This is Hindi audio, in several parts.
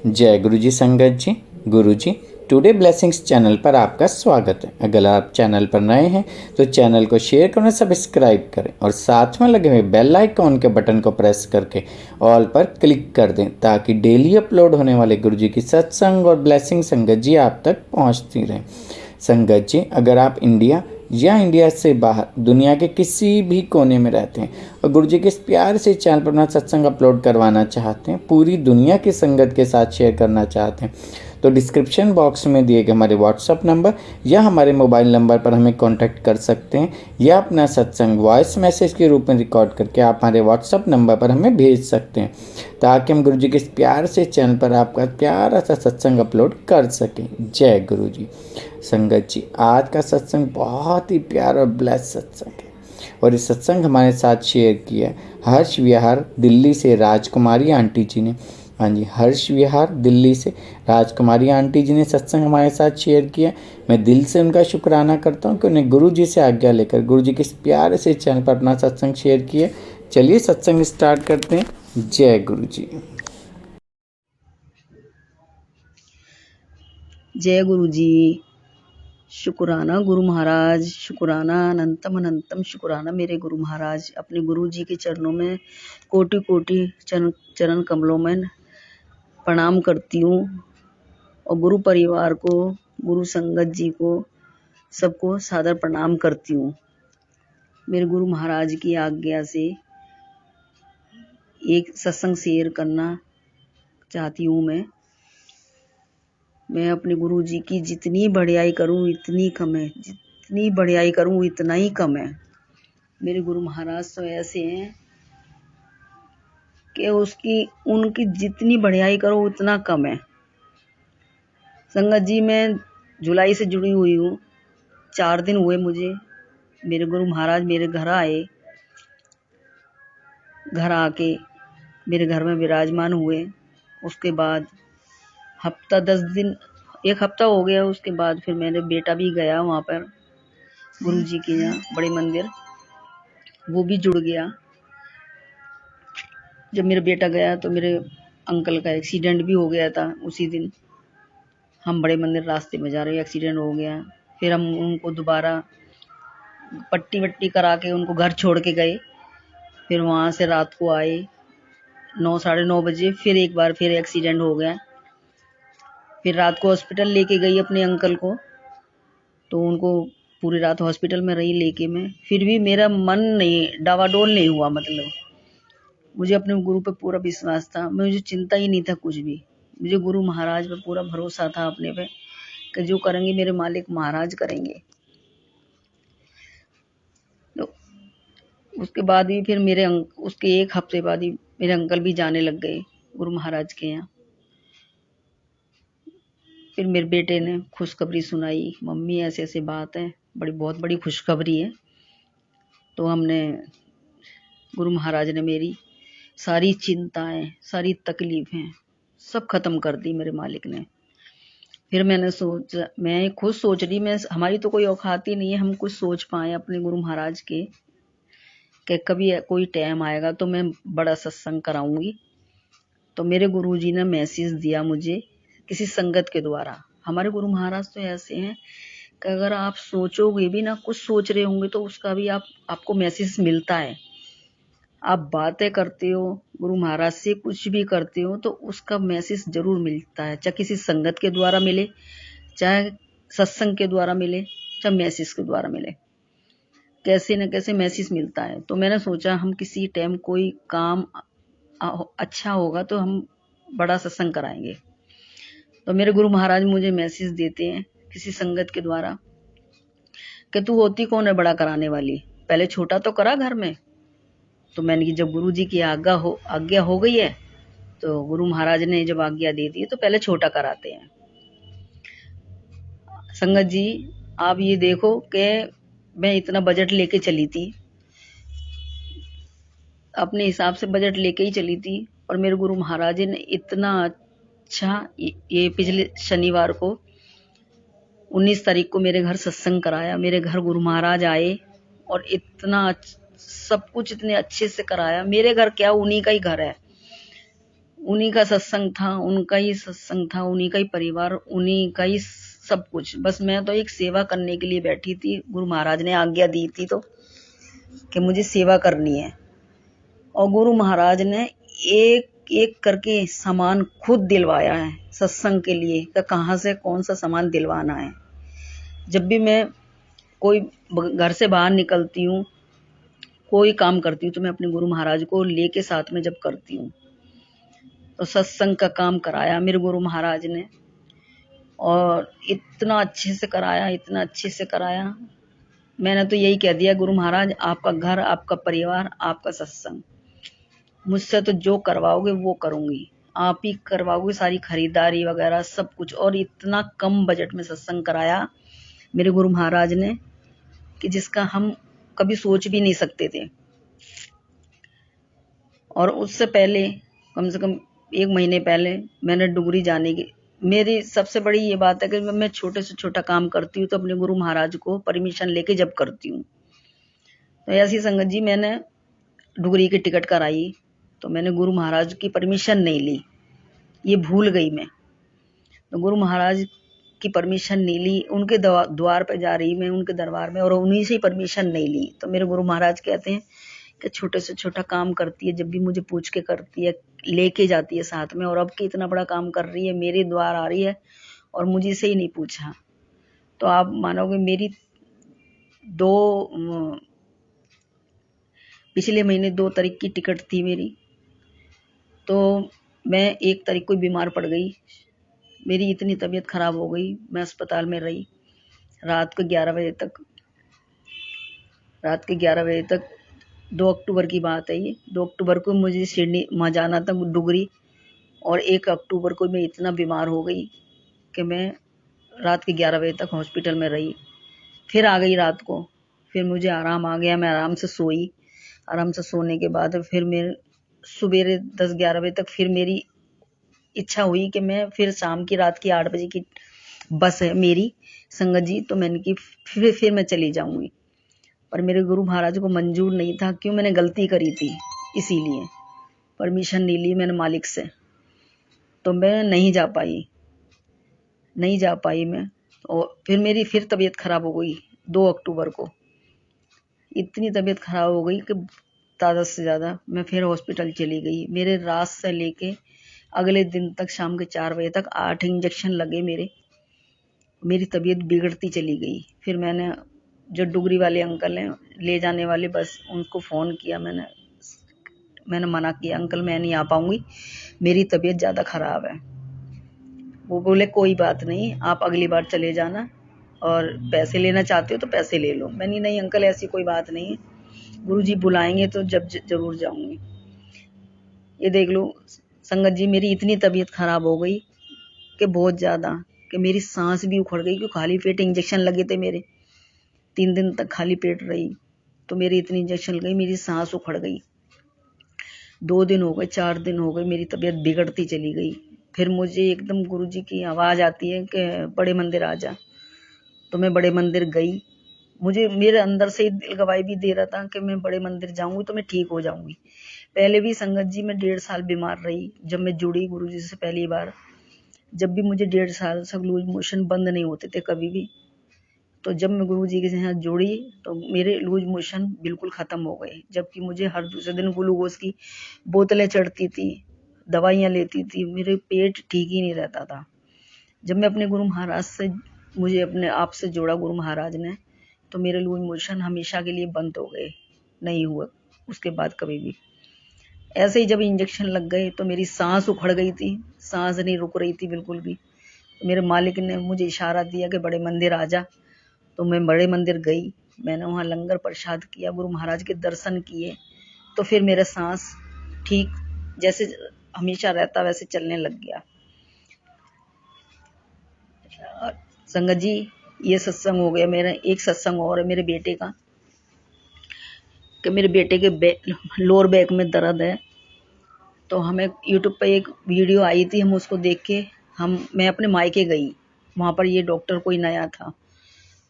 जय गुरु जी संगत जी। गुरु जी टुडे ब्लेसिंग्स चैनल पर आपका स्वागत है। अगर आप चैनल पर नए हैं तो चैनल को शेयर करें, सब्सक्राइब करें और साथ में लगे हुए बेल आइकॉन के बटन को प्रेस करके ऑल पर क्लिक कर दें ताकि डेली अपलोड होने वाले गुरु जी की सत्संग और ब्लेसिंग संगत जी आप तक पहुंचती रहें। संगत जी, अगर आप इंडिया या इंडिया से बाहर दुनिया के किसी भी कोने में रहते हैं और गुरु जी के इस प्यार से चैनल पर अपना सत्संग अपलोड करवाना चाहते हैं, पूरी दुनिया की संगत के साथ शेयर करना चाहते हैं, तो डिस्क्रिप्शन बॉक्स में दिए गए हमारे व्हाट्सअप नंबर या हमारे मोबाइल नंबर पर हमें कांटेक्ट कर सकते हैं या अपना सत्संग वॉइस मैसेज के रूप में रिकॉर्ड करके आप हमारे व्हाट्सअप नंबर पर हमें भेज सकते हैं ताकि हम गुरु जी के इस प्यार से चैनल पर आपका प्यारा सा सत्संग अपलोड कर सकें। जय गुरु जी। संगत जी, आज का सत्संग बहुत ही प्यारा और ब्लेस सत्संग है और इस सत्संग हमारे साथ शेयर किया है हर्ष विहार दिल्ली से राजकुमारी आंटी जी ने। हाँ जी, हर्ष विहार दिल्ली से राजकुमारी आंटी जी ने सत्संग हमारे साथ शेयर किया। मैं दिल से उनका शुक्राना करता हूँ कि उन्हें गुरु जी से आज्ञा लेकर गुरु जी के इस प्यारे से चैनल पर अपना सत्संग शेयर किया। चलिए सत्संग स्टार्ट करते हैं। जय गुरु जी। जय गुरु जी। शुक्राना गुरु महाराज, शुक्राना अनंतम अनंतम शुक्राना मेरे गुरु महाराज। अपने गुरु जी के चरणों में कोटि कोटि चरण कमलों में प्रणाम करती हूँ और गुरु परिवार को, गुरु संगत जी को, सबको सादर प्रणाम करती हूँ। मेरे गुरु महाराज की आज्ञा से एक सत्संग शेयर करना चाहती हूँ। मैं अपने गुरु जी की जितनी बढ़ियाई करूं इतनी कम है, जितनी बढ़ियाई करूं इतना ही कम है। मेरे गुरु महाराज तो ऐसे हैं कि उनकी जितनी बढ़ियाई करो उतना कम है। संगत जी, मैं जुलाई से जुड़ी हुई हूँ। 4 दिन हुए मुझे। मेरे गुरु महाराज मेरे घर आए, घर आके मेरे घर में विराजमान हुए। उसके बाद हफ्ता 10 दिन, 1 हफ्ता हो गया। उसके बाद फिर मेरे बेटा भी गया वहाँ पर गुरु जी के यहाँ बड़े मंदिर, वो भी जुड़ गया। जब मेरा बेटा गया तो मेरे अंकल का एक्सीडेंट भी हो गया था उसी दिन। हम बड़े मंदिर रास्ते में जा रहे, एक्सीडेंट हो गया। फिर हम उनको दोबारा पट्टी वट्टी करा के उनको घर छोड़ के गए। फिर वहाँ से रात को आए 9 साढ़े 9 बजे, फिर एक बार फिर एक्सीडेंट हो गया। फिर रात को हॉस्पिटल लेके गई अपने अंकल को, तो उनको पूरी रात हॉस्पिटल में रही लेके मैं। फिर भी मेरा मन नहीं, डावाडोल नहीं हुआ। मतलब मुझे अपने गुरु पे पूरा विश्वास था, मुझे चिंता ही नहीं था कुछ भी। मुझे गुरु महाराज पे पूरा भरोसा था अपने पे कि जो करेंगे मेरे मालिक महाराज करेंगे। तो उसके बाद भी फिर उसके 1 हफ्ते बाद ही मेरे अंकल भी जाने लग गए गुरु महाराज के यहाँ। फिर मेरे बेटे ने खुशखबरी सुनाई, मम्मी ऐसे ऐसे बात है, बहुत बड़ी खुशखबरी है। तो गुरु महाराज ने मेरी सारी चिंताएं, सारी तकलीफें सब खत्म कर दी मेरे मालिक ने। फिर मैं खुद सोच रही, हमारी तो कोई औकात ही नहीं है हम कुछ सोच पाए अपने गुरु महाराज के कि कभी कोई टाइम आएगा तो मैं बड़ा सत्संग कराऊंगी। तो मेरे गुरु जी ने मैसेज दिया मुझे किसी संगत के द्वारा। हमारे गुरु महाराज तो ऐसे हैं कि अगर आप सोचोगे भी ना, कुछ सोच रहे होंगे तो उसका भी आपको मैसेज मिलता है। आप बातें करते हो गुरु महाराज से, कुछ भी करते हो तो उसका मैसेज जरूर मिलता है, चाहे किसी संगत के द्वारा मिले, चाहे सत्संग के द्वारा मिले, चाहे मैसेज के द्वारा मिले, कैसे न कैसे मैसेज मिलता है। तो मैंने सोचा हम किसी टाइम कोई काम अच्छा होगा तो हम बड़ा सत्संग कराएंगे। तो मेरे गुरु महाराज मुझे मैसेज देते हैं किसी संगत के द्वारा कि तू होती कौन है बड़ा कराने वाली, पहले छोटा तो करा घर में। तो मैंने कि जब गुरु जी की आज्ञा हो गई है, तो गुरु महाराज ने जब आज्ञा दे दी तो पहले छोटा कराते हैं। संगत जी, आप ये देखो कि मैं इतना बजट लेके चली थी, अपने हिसाब से बजट लेके ही चली थी, और मेरे गुरु महाराज ने इतना अच्छा, ये पिछले शनिवार को 19 तारीख को मेरे घर सत्संग कराया। मेरे घर गुरु महाराज आए और इतना सब कुछ इतने अच्छे से कराया। मेरे घर क्या, उन्हीं का ही घर है। उन्हीं का सत्संग था, उनका ही सत्संग था, उन्हीं का ही परिवार, उन्हीं का ही सब कुछ। बस मैं तो एक सेवा करने के लिए बैठी थी। गुरु महाराज ने आज्ञा दी थी तो कि मुझे सेवा करनी है, और गुरु महाराज ने एक एक करके सामान खुद दिलवाया है सत्संग के लिए कि कहाँ से कौन सा सामान दिलवाना है। जब भी मैं कोई घर से बाहर निकलती हूँ, कोई काम करती हूँ, तो मैं अपने गुरु महाराज को लेके साथ में जब करती हूँ। तो सत्संग का काम कराया मेरे गुरु महाराज ने, और इतना अच्छे से कराया, इतना अच्छे से कराया। मैंने तो यही कह दिया, गुरु महाराज आपका घर, आपका परिवार, आपका सत्संग, मुझसे तो जो करवाओगे वो करूंगी, आप ही करवाओगे सारी खरीदारी वगैरह सब कुछ। और इतना कम बजट में सत्संग कराया मेरे गुरु महाराज ने कि जिसका हम कभी सोच भी नहीं सकते थे। और उससे पहले कम से कम 1 महीने पहले मैंने डुगरी जाने की, मेरी सबसे बड़ी ये बात है कि मैं छोटे से छोटा काम करती हूँ तो अपने गुरु महाराज को परमिशन लेके जब करती हूँ। तो ऐसी संगत जी, मैंने डुगरी की टिकट कराई तो मैंने गुरु महाराज की परमिशन नहीं ली, ये भूल गई मैं। तो गुरु महाराज की परमिशन नहीं ली, उनके द्वार पर जा रही मैं, उनके दरबार में, और उन्हीं से ही परमिशन नहीं ली। तो मेरे गुरु महाराज कहते हैं कि छोटे से छोटा काम करती है, जब भी मुझे पूछ के करती है, लेके जाती है साथ में, और अब की इतना बड़ा काम कर रही है, मेरे द्वार आ रही है और मुझे से ही नहीं पूछा। तो आप मानोगे, मेरी पिछले महीने 2 तारीख की टिकट थी मेरी, तो मैं 1 तारीख को बीमार पड़ गई। मेरी इतनी तबीयत खराब हो गई, मैं अस्पताल में रही रात के 11 बजे तक। 2 अक्टूबर की बात है ये। 2 अक्टूबर को मुझे सिडनी वहाँ जाना था, डुगरी, और 1 अक्टूबर को मैं इतना बीमार हो गई कि मैं रात के 11 बजे तक हॉस्पिटल में रही। फिर आ गई रात को, फिर मुझे आराम आ गया, मैं आराम से सोई। आराम से सोने के बाद फिर मेरे सुबेरे 10-11 बजे तक फिर मेरी इच्छा हुई कि मैं फिर शाम की रात की 8 बजे की बस है मेरी संगत जी, तो मैंने की फिर मैं चली जाऊंगी। पर मेरे गुरु महाराज को मंजूर नहीं था, क्यों, मैंने गलती करी थी, इसीलिए परमिशन नहीं ली मैंने मालिक से। तो मैं नहीं जा पाई मैं। और फिर मेरी तबीयत खराब हो गई 2 अक्टूबर को। इतनी तबीयत खराब हो गई कि ज़्यादा से ज़्यादा मैं फिर हॉस्पिटल चली गई। मेरे रात से लेके अगले दिन तक शाम के 4 बजे तक 8 इंजेक्शन लगे मेरी तबीयत बिगड़ती चली गई। फिर मैंने जो डुगरी वाले अंकल हैं, ले जाने वाले, बस उनको फ़ोन किया। मैंने मना किया, अंकल मैं नहीं आ पाऊंगी, मेरी तबीयत ज़्यादा ख़राब है। वो बोले कोई बात नहीं, आप अगली बार चले जाना, और पैसे लेना चाहते हो तो पैसे ले लो। मैंने नहीं अंकल, ऐसी कोई बात नहीं है, गुरुजी बुलाएंगे तो जब जरूर जाऊंगी। ये देख लो संगत जी, मेरी इतनी तबीयत खराब हो गई कि बहुत ज़्यादा, कि मेरी सांस भी उखड़ गई, क्योंकि खाली पेट इंजेक्शन लगे थे मेरे। 3 दिन तक खाली पेट रही, तो मेरी इतनी इंजेक्शन लग गई, मेरी सांस उखड़ गई। 2 दिन हो गए, 4 दिन हो गए, मेरी तबीयत बिगड़ती चली गई। फिर मुझे एकदम गुरुजी की आवाज़ आती है कि बड़े मंदिर आ जा। तो मैं बड़े मंदिर गई। मुझे मेरे अंदर से दिल गवाही भी दे रहा था कि मैं बड़े मंदिर जाऊंगी तो मैं ठीक हो जाऊंगी। पहले भी संगत जी मैं 1.5 साल बीमार रही, जब मैं जुड़ी गुरुजी से पहली बार। जब भी मुझे 1.5 साल से लूज मोशन बंद नहीं होते थे कभी भी। तो जब मैं गुरुजी के साथ जुड़ी तो मेरे लूज मोशन बिल्कुल ख़त्म हो गए, जबकि मुझे हर दूसरे दिन ग्लूकोज की बोतलें चढ़ती थी, दवाइयाँ लेती थी, मेरे पेट ठीक ही नहीं रहता था। जब मैं अपने गुरु महाराज से, मुझे अपने आप से जोड़ा गुरु महाराज ने, तो मेरे लूज मोशन हमेशा के लिए बंद हो गए, नहीं हुआ उसके बाद कभी भी। ऐसे ही जब इंजेक्शन लग गए तो मेरी सांस उखड़ गई थी, सांस नहीं रुक रही थी बिल्कुल भी। तो मेरे मालिक ने मुझे इशारा दिया कि बड़े मंदिर आ जा। तो मैं बड़े मंदिर गई, मैंने वहाँ लंगर प्रसाद किया, गुरु महाराज के दर्शन किए, तो फिर मेरा सांस ठीक जैसे हमेशा रहता वैसे चलने लग गया। संगत जी, ये सत्संग हो गया मेरा। एक सत्संग और है मेरे बेटे का, कि मेरे बेटे के लोअर बैक में दर्द है। तो हमें यूट्यूब पे एक वीडियो आई थी, हम उसको देख के मैं अपने मायके गई। वहाँ पर ये डॉक्टर कोई नया था,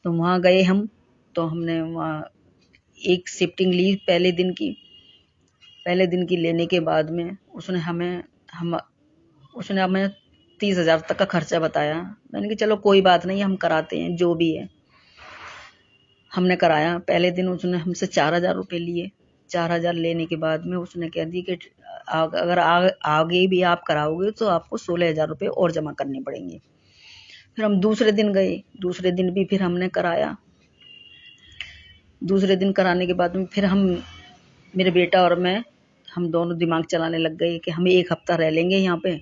तो वहाँ गए हम। तो हमने वहाँ एक शिफ्टिंग ली पहले दिन की लेने के बाद में उसने हमें हम उसने हमें 30,000 तक का खर्चा बताया। मैंने कहा चलो कोई बात नहीं, हम कराते हैं जो भी है। हमने कराया। पहले दिन उसने हमसे 4,000 रुपये लिए। 4,000 लेने के बाद में उसने कह दी कि अगर आगे भी आप कराओगे तो आपको 16,000 रुपये और जमा करने पड़ेंगे। फिर हम दूसरे दिन गए। दूसरे दिन भी फिर हमने कराया। दूसरे दिन कराने के बाद में फिर मेरे बेटा और मैं, हम दोनों दिमाग चलाने लग गए कि हम 1 हफ्ता रह लेंगे यहाँ पे,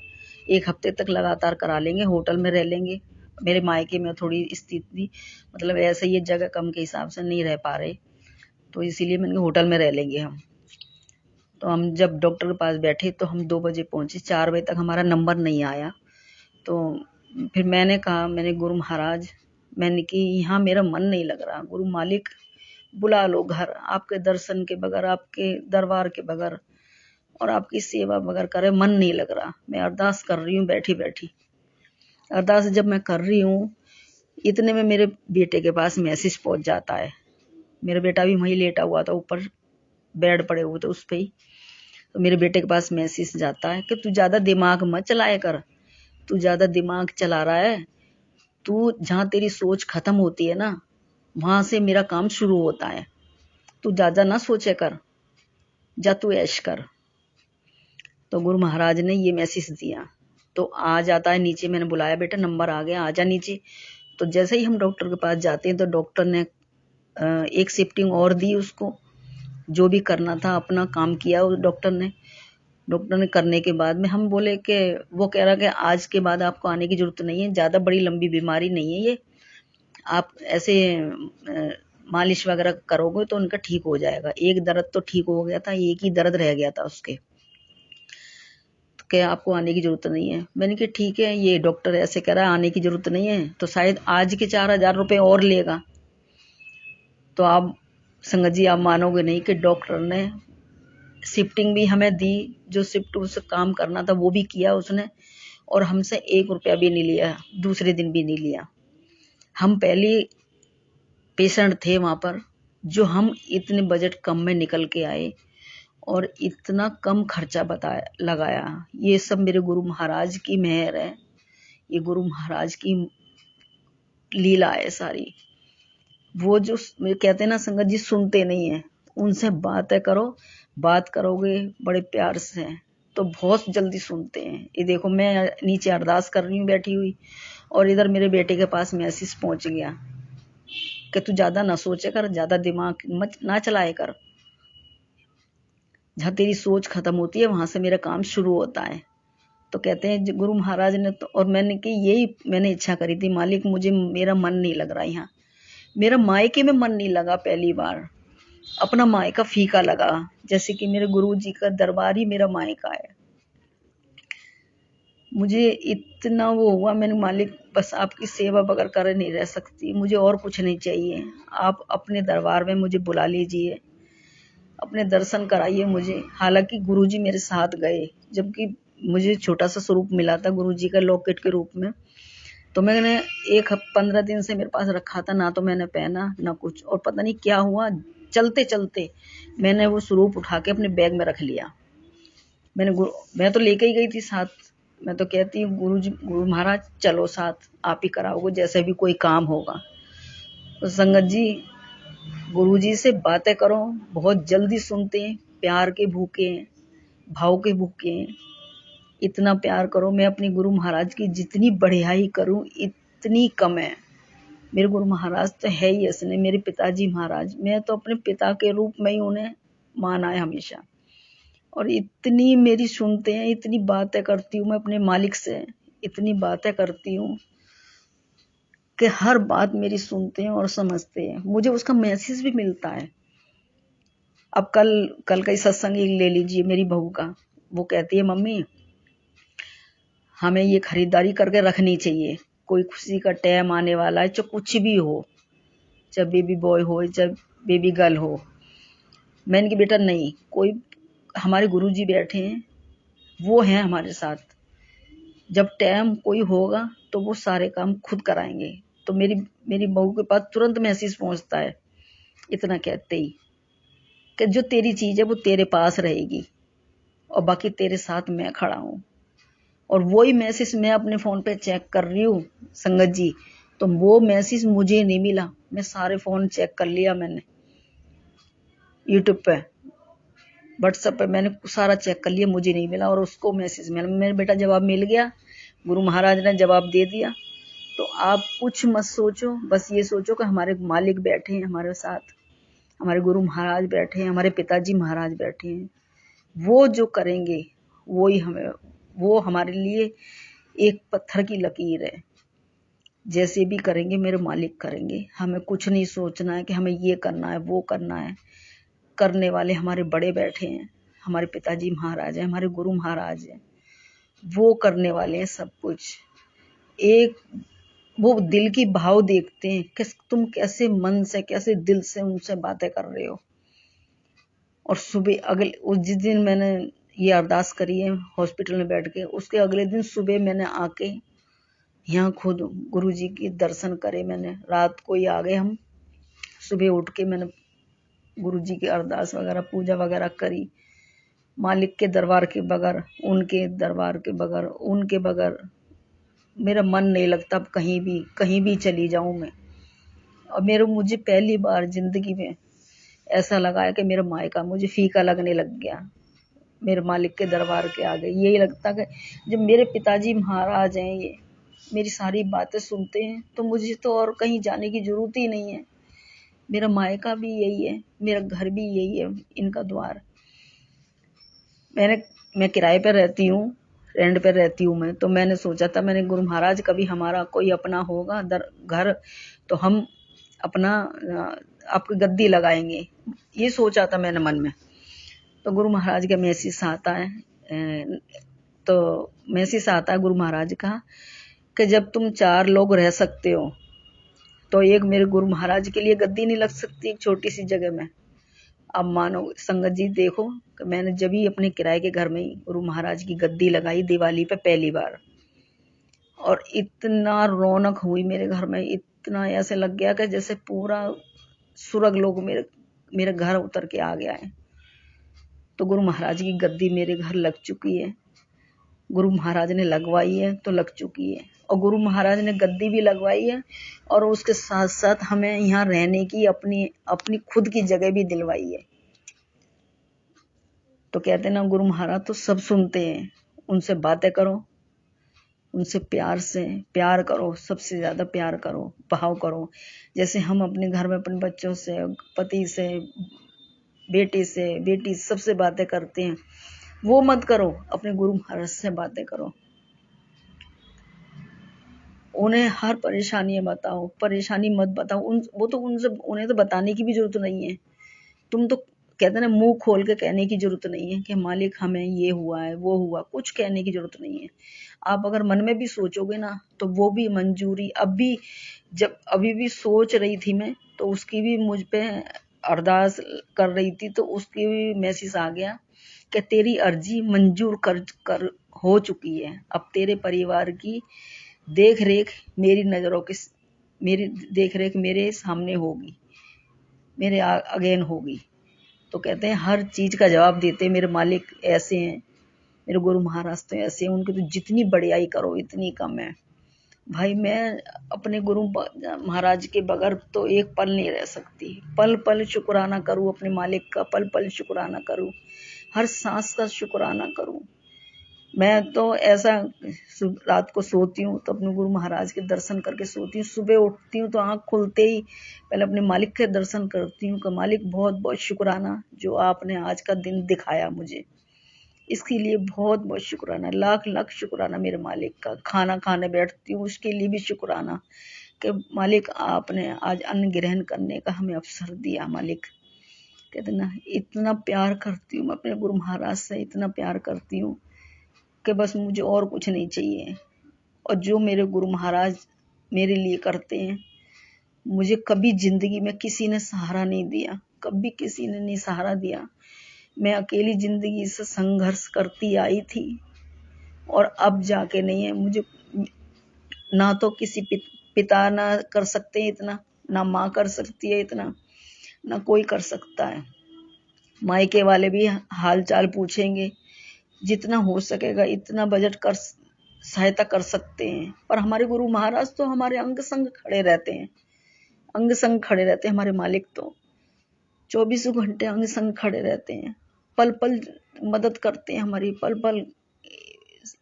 1 हफ्ते तक लगातार करा लेंगे, होटल में रह लेंगे। मेरे मायके में थोड़ी स्थिति मतलब ऐसे ही जगह कम के हिसाब से नहीं रह पा रहे, तो इसीलिए मैंने कहा होटल में रह लेंगे हम। तो हम जब डॉक्टर के पास बैठे तो हम 2 बजे पहुंचे। 4 बजे तक हमारा नंबर नहीं आया। तो फिर मैंने कहा, मैंने गुरु महाराज, मैंने कि यहाँ मेरा मन नहीं लग रहा, गुरु मालिक बुला लो घर, आपके दर्शन के बगैर, आपके दरबार के बगैर और आपकी सेवा बगैर करे मन नहीं लग रहा। मैं अरदास कर रही हूँ बैठी बैठी। अरदास जब मैं कर रही हूँ, इतने में मेरे बेटे के पास मैसेज पहुंच जाता है। मेरा बेटा भी वहीं लेटा हुआ था, ऊपर बेड पड़े हुए थे उस पे ही। तो मेरे बेटे के पास मैसेज जाता है कि तू ज्यादा दिमाग मत चलाया कर, तू ज्यादा दिमाग चला रहा है, तू जहाँ तेरी सोच खत्म होती है ना, वहां से मेरा काम शुरू होता है। तू ज्यादा ना सोचे कर, जा तू ऐश कर। तो गुरु महाराज ने ये मैसेज दिया। तो आ जाता है नीचे। मैंने बुलाया, बेटा नंबर आ गया, आजा नीचे। तो जैसे ही हम डॉक्टर के पास जाते हैं तो डॉक्टर ने एक शिफ्टिंग और दी उसको। जो भी करना था अपना काम किया उस डॉक्टर ने। डॉक्टर ने करने के बाद में हम बोले कि वो कह रहा कि आज के बाद आपको आने की जरूरत नहीं है, ज़्यादा बड़ी लंबी बीमारी नहीं है ये, आप ऐसे मालिश वगैरह करोगे तो उनका ठीक हो जाएगा। एक दर्द तो ठीक हो गया था, एक ही दर्द रह गया था उसके, तो क्या आपको आने की जरूरत नहीं है। मैंने कहा ठीक है, ये डॉक्टर ऐसे कह रहा है आने की जरूरत नहीं है तो शायद आज के 4,000 रुपये और लेगा। तो आप संगत जी, आप मानोगे नहीं कि डॉक्टर ने शिफ्टिंग भी हमें दी, जो शिफ्ट उससे काम करना था वो भी किया उसने, और हमसे 1 रुपया भी नहीं लिया, दूसरे दिन भी नहीं लिया। हम पहले पेशेंट थे वहां पर, जो हम इतने बजट कम में निकल के आए और इतना कम खर्चा लगाया। ये सब मेरे गुरु महाराज की मेहर है, ये गुरु महाराज की लीला है सारी। वो जो कहते हैं ना संगत जी, सुनते नहीं है, उनसे बातें करो, बात करोगे बड़े प्यार से तो बहुत जल्दी सुनते हैं। ये देखो मैं नीचे अरदास कर रही हूँ बैठी हुई, और इधर मेरे बेटे के पास मैसेज पहुंच गया कि तू ज्यादा ना सोचे कर, ज्यादा दिमाग मत ना चलाए कर, जहाँ तेरी सोच खत्म होती है वहां से मेरा काम शुरू होता है। तो कहते हैं गुरु महाराज ने तो, और मैंने कि यही मैंने इच्छा करी थी, मालिक मुझे मेरा मन नहीं लग रहा यहाँ, मेरा मायके में मन नहीं लगा। पहली बार अपना मायका फीका लगा, जैसे कि मेरे गुरु जी का दरबार ही मेरा मायका है। मुझे इतना वो हुआ, मैंने मालिक बस आपकी सेवा बगैर कर नहीं रह सकती, मुझे और कुछ नहीं चाहिए। आप अपने दरबार में मुझे बुला लीजिए, अपने दर्शन कराइए मुझे। हालांकि गुरुजी मेरे साथ गए, जबकि मुझे छोटा सा स्वरूप मिला था गुरुजी का लॉकेट के रूप में, तो मैंने 15 दिन से मेरे पास रखा था, ना तो मैंने पहना ना कुछ, और पता नहीं क्या हुआ, चलते चलते मैंने वो स्वरूप उठा के अपने बैग में रख लिया। मैं तो लेके ही गई थी साथ। मैं तो कहती हूँ गुरु महाराज चलो साथ, आप ही कराओगे जैसे भी कोई काम होगा। तो संगत जी, गुरुजी से बातें करो, बहुत जल्दी सुनते हैं, प्यार के भूखे हैं, भाव के भूखे हैं। इतना प्यार करो, मैं अपने गुरु महाराज की जितनी बढ़ियाई करूं इतनी कम है। मेरे गुरु महाराज तो है ही ऐसे, मेरे पिताजी महाराज, मैं तो अपने पिता के रूप में ही उन्हें माना है हमेशा। और इतनी मेरी सुनते हैं, इतनी बातें करती हूँ मैं अपने मालिक से, इतनी बातें करती हूँ कि हर बात मेरी सुनते हैं और समझते हैं। मुझे उसका मैसेज भी मिलता है। अब कल का ही सत्संग ले लीजिए मेरी बहू का। वो कहती है मम्मी हमें ये खरीदारी करके रखनी चाहिए, कोई खुशी का टाइम आने वाला है, चाहे कुछ भी हो, चाहे बेबी बॉय हो चाहे बेबी गर्ल हो। मैंने कि बेटा नहीं, कोई हमारे गुरुजी बैठे हैं, वो हैं हमारे साथ, जब टाइम कोई होगा तो वो सारे काम खुद कराएंगे। तो मेरी बहू के पास तुरंत मैसेज पहुंचता है, इतना कहते ही कि जो तेरी चीज है वो तेरे पास रहेगी और बाकी तेरे साथ मैं खड़ा हूं। और वही मैसेज मैं अपने फ़ोन पे चेक कर रही हूँ संगत जी, तो वो मैसेज मुझे नहीं मिला। मैं सारे फ़ोन चेक कर लिया मैंने, यूट्यूब पे, व्हाट्सएप पे मैंने सारा चेक कर लिया, मुझे नहीं मिला और उसको मैसेज मिला। मेरे बेटा जवाब मिल गया, गुरु महाराज ने जवाब दे दिया। तो आप कुछ मत सोचो, बस ये सोचो कि हमारे मालिक बैठे हैं हमारे साथ, हमारे गुरु महाराज बैठे हैं, हमारे पिताजी महाराज बैठे हैं। वो जो करेंगे वो हमारे लिए एक पत्थर की लकीर है। जैसे भी करेंगे मेरे मालिक करेंगे। हमें कुछ नहीं सोचना है कि हमें ये करना है वो करना है। करने वाले हमारे बड़े बैठे हैं, हमारे पिताजी महाराज हैं, हमारे गुरु महाराज हैं, वो करने वाले हैं सब कुछ। एक वो दिल की भाव देखते हैं कि तुम कैसे मन से, कैसे दिल से उनसे बातें कर रहे हो। और सुबह जिस दिन मैंने ये अरदास करी है हॉस्पिटल में बैठ के, उसके अगले दिन सुबह मैंने आके यहाँ खुद गुरु जी के दर्शन करे। मैंने रात को ही आ गए हम, सुबह उठ के मैंने गुरु जी की अरदास वगैरह पूजा वगैरह करी। मालिक के दरबार के बगैर, उनके दरबार के बगैर, उनके बगैर मेरा मन नहीं लगता। अब कहीं भी चली जाऊं मैं। और मुझे पहली बार जिंदगी में ऐसा लगा है कि मेरा मायका मुझे फीका लगने लग गया मेरे मालिक के दरबार के आगे। यही लगता कि जब मेरे पिताजी महाराज हैं, ये मेरी सारी बातें सुनते हैं, तो मुझे तो और कहीं जाने की जरूरत ही नहीं है। मेरा मायका भी यही है, मेरा घर भी यही है, इनका द्वार। मैं किराए पर रहती हूँ, रेंट पर रहती हूँ मैं। तो मैंने सोचा था, मैंने गुरु महाराज कभी हमारा कोई अपना होगा घर, तो हम अपना आपकी गद्दी लगाएंगे, ये सोचा था मैंने मन में। तो गुरु महाराज का मैसेज आता है, गुरु महाराज का कि जब तुम 4 लोग रह सकते हो, तो एक मेरे गुरु महाराज के लिए गद्दी नहीं लग सकती एक छोटी सी जगह में। अब मानो संगत जी देखो कि मैंने जब ही अपने किराए के घर में ही गुरु महाराज की गद्दी लगाई दिवाली पे पहली बार, और इतना रौनक हुई मेरे घर में, इतना ऐसे लग गया कि जैसे पूरा सुरग लोग मेरे घर उतर के आ गया है। तो गुरु महाराज की गद्दी मेरे घर लग चुकी है, गुरु महाराज ने लगवाई है तो लग चुकी है। और गुरु महाराज ने गद्दी भी लगवाई है, और उसके साथ साथ हमें यहाँ रहने की अपनी खुद की जगह भी दिलवाई है। तो कहते हैं ना, गुरु महाराज तो सब सुनते हैं। उनसे बातें करो, उनसे प्यार करो, सबसे ज्यादा प्यार करो, भाव करो। जैसे हम अपने घर में अपने बच्चों से, पति से, बेटे से, बेटी सबसे बातें करते हैं, वो मत करो। अपने गुरु महाराज से बातें करो, उन्हें हर परेशानी बताओ, परेशानी मत बताओ। उन्हें तो बताने की भी जरूरत नहीं है। तुम तो कहते ना, मुंह खोल के कहने की जरूरत नहीं है कि मालिक हमें ये हुआ है वो हुआ, कुछ कहने की जरूरत नहीं है। आप अगर मन में भी सोचोगे ना, तो वो भी मंजूरी। अभी भी सोच रही थी मैं, तो उसकी भी मुझ पे अरदास कर रही थी, तो उसकी भी मैसेज आ गया कि तेरी अर्जी मंजूर कर हो चुकी है। अब तेरे परिवार की देख रेख मेरी देख रेख मेरे सामने होगी, मेरे अगेन होगी। तो कहते हैं हर चीज का जवाब देते हैं मेरे मालिक ऐसे हैं, मेरे गुरु महाराज तो ऐसे हैं, उनकी तो जितनी बड़ाई करो इतनी कम है। भाई मैं अपने गुरु महाराज के बगैर तो एक पल नहीं रह सकती। पल पल शुक्राना करूं अपने मालिक का, पल पल शुक्राना करूं, हर सांस का शुक्राना करूं। मैं तो ऐसा रात को सोती हूँ तो अपने गुरु महाराज के दर्शन करके सोती हूँ। सुबह उठती हूँ तो आँख खुलते ही पहले अपने मालिक के दर्शन करती हूँ कि मालिक बहुत बहुत शुक्राना जो आपने आज का दिन दिखाया मुझे, इसके लिए बहुत बहुत शुक्राना, लाख लाख शुक्राना मेरे मालिक का। खाना खाने बैठती हूँ उसके लिए भी शुक्राना कि मालिक आपने आज अन्न ग्रहण करने का हमें अवसर दिया। मालिक कहते ना, इतना प्यार करती हूँ मैं अपने गुरु महाराज से, इतना प्यार करती हूँ कि बस मुझे और कुछ नहीं चाहिए। और जो मेरे गुरु महाराज मेरे लिए करते हैं, मुझे कभी जिंदगी में किसी ने सहारा नहीं दिया, कभी किसी ने नहीं सहारा दिया। मैं अकेली जिंदगी से संघर्ष करती आई थी, और अब जाके नहीं है। मुझे ना तो किसी पिता ना कर सकते हैं इतना, ना माँ कर सकती है इतना, ना कोई कर सकता है। मायके वाले भी हाल चाल पूछेंगे, जितना हो सकेगा इतना बजट सहायता कर सकते हैं। पर हमारे गुरु महाराज तो हमारे अंग संग खड़े रहते हैं, अंग संग खड़े रहते हैं। हमारे मालिक तो 24 घंटे अंग संग खड़े रहते हैं, पल पल मदद करते हैं हमारी, पल पल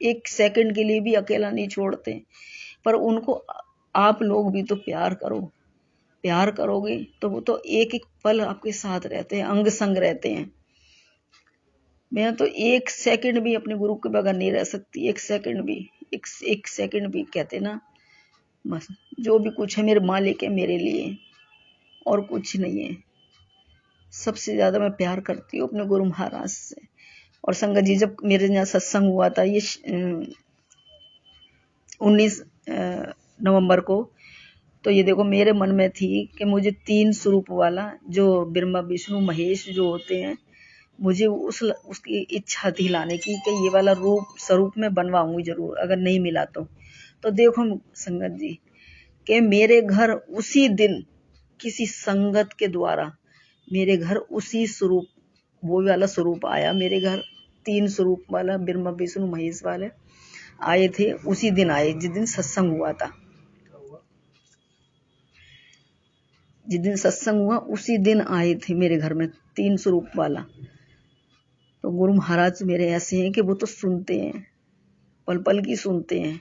एक सेकंड के लिए भी अकेला नहीं छोड़ते। पर उनको आप लोग भी तो प्यार करो, प्यार करोगे तो वो तो एक एक पल आपके साथ रहते हैं, अंग संग रहते हैं। मैं तो एक सेकंड भी अपने गुरु के बगैर नहीं रह सकती, एक सेकंड भी, एक सेकंड भी। कहते ना, बस जो भी कुछ है मेरे मालिक है मेरे लिए, और कुछ नहीं है। सबसे ज्यादा मैं प्यार करती हूँ अपने गुरु महाराज से। और संगत जी, जब मेरे यहाँ सत्संग हुआ था ये 19 नवंबर को, तो ये देखो मेरे मन में थी कि मुझे 3 स्वरूप वाला, जो ब्रह्मा विष्णु महेश जो होते हैं, मुझे उसकी इच्छा थी लाने की कि ये वाला रूप स्वरूप में बनवाऊंगी जरूर, अगर नहीं मिला तो देखो संगत जी कि मेरे घर उसी दिन किसी संगत के द्वारा मेरे घर उसी स्वरूप, वो वाला स्वरूप आया मेरे घर। 3 स्वरूप वाला ब्रह्मा विष्णु महेश वाले आए थे, उसी दिन आए जिस दिन सत्संग हुआ था। जिस दिन सत्संग हुआ उसी दिन आए थे मेरे घर में 3 स्वरूप वाला। तो गुरु महाराज मेरे ऐसे हैं कि वो तो सुनते हैं, पल पल की सुनते हैं,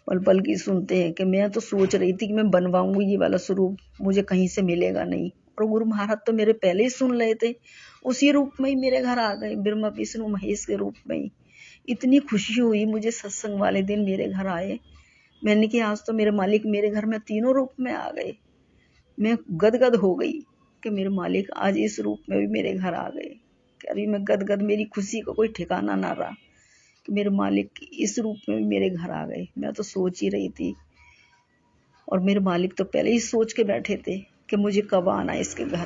पल पल की सुनते हैं। कि मैं तो सोच रही थी कि मैं बनवाऊंगी ये वाला स्वरूप, मुझे कहीं से मिलेगा नहीं, और गुरु महाराज तो मेरे पहले ही सुन रहे थे, उसी रूप में ही मेरे घर आ गए, ब्रह्मा विष्णु महेश के रूप में ही। इतनी खुशी हुई मुझे सत्संग वाले दिन मेरे घर आए। मैंने कहा आज तो मेरे मालिक मेरे घर में तीनों रूप में आ गए। मैं गदगद हो गई कि मेरे मालिक आज इस रूप में भी मेरे घर आ गए। अभी मैं गदगद, मेरी खुशी का कोई ठिकाना ना रहा कि मेरे मालिक इस रूप में भी मेरे घर आ गए। मैं तो सोच ही रही थी, और मेरे मालिक तो पहले ही सोच के बैठे थे कि मुझे कब आना है इसके घर।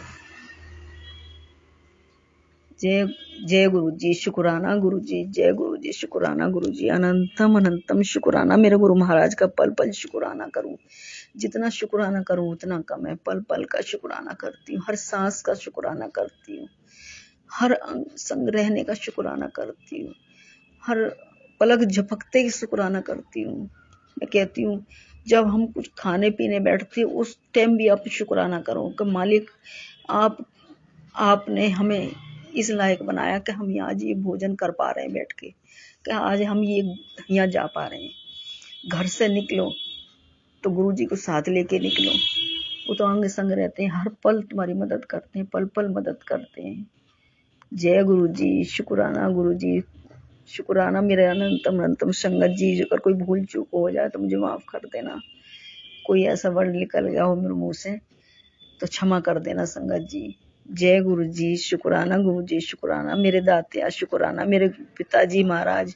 जय जय गुरु जी, शुक्राना गुरु जी, जय गुरु जी, शुक्राना गुरु जी, अनंतम अनंतम शुक्राना। मेरे गुरु महाराज का पल पल शुक्राना करूं, जितना शुक्राना करूं उतना कम है। पल पल का शुक्राना करती हूँ, हर सांस का शुक्राना करती हूँ, हर अंग संग रहने का शुक्राना करती हूँ, हर पलक झपकते ही शुक्राना करती हूँ। मैं कहती हूँ जब हम कुछ खाने पीने बैठते हैं उस टाइम भी आप शुक्राना करो कि मालिक आपने हमें इस लायक बनाया कि हम आज ये भोजन कर पा रहे हैं बैठ के, कि आज हम ये यहाँ जा पा रहे हैं। घर से निकलो तो गुरु जी को साथ लेके निकलो, वो तो अंग संग रहते हैं, हर पल तुम्हारी मदद करते हैं, पल पल मदद करते हैं। जय गुरु जी, शुक्राना गुरु जी, शुक्राना। मेरे अनंतम अनंतम संगत जी, अगर कोई भूल चूक हो जाए तो मुझे माफ कर देना, कोई ऐसा वर्ड निकल गया हो मेरे मुंह से तो क्षमा कर देना संगत जी। जय गुरु जी, शुक्राना गुरु जी, शुक्राना मेरे दातिया, शुक्राना मेरे पिताजी महाराज,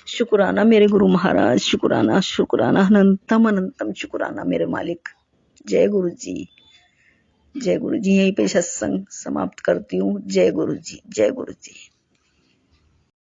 शुक्राना मेरे गुरु महाराज, शुक्राना शुक्राना, अनंतम अनंतम शुक्राना मेरे मालिक। जय गुरु जी, जय गुरु जी। यहीं पे सत्संग समाप्त करती हूँ। जय गुरु जी, जय गुरु जी।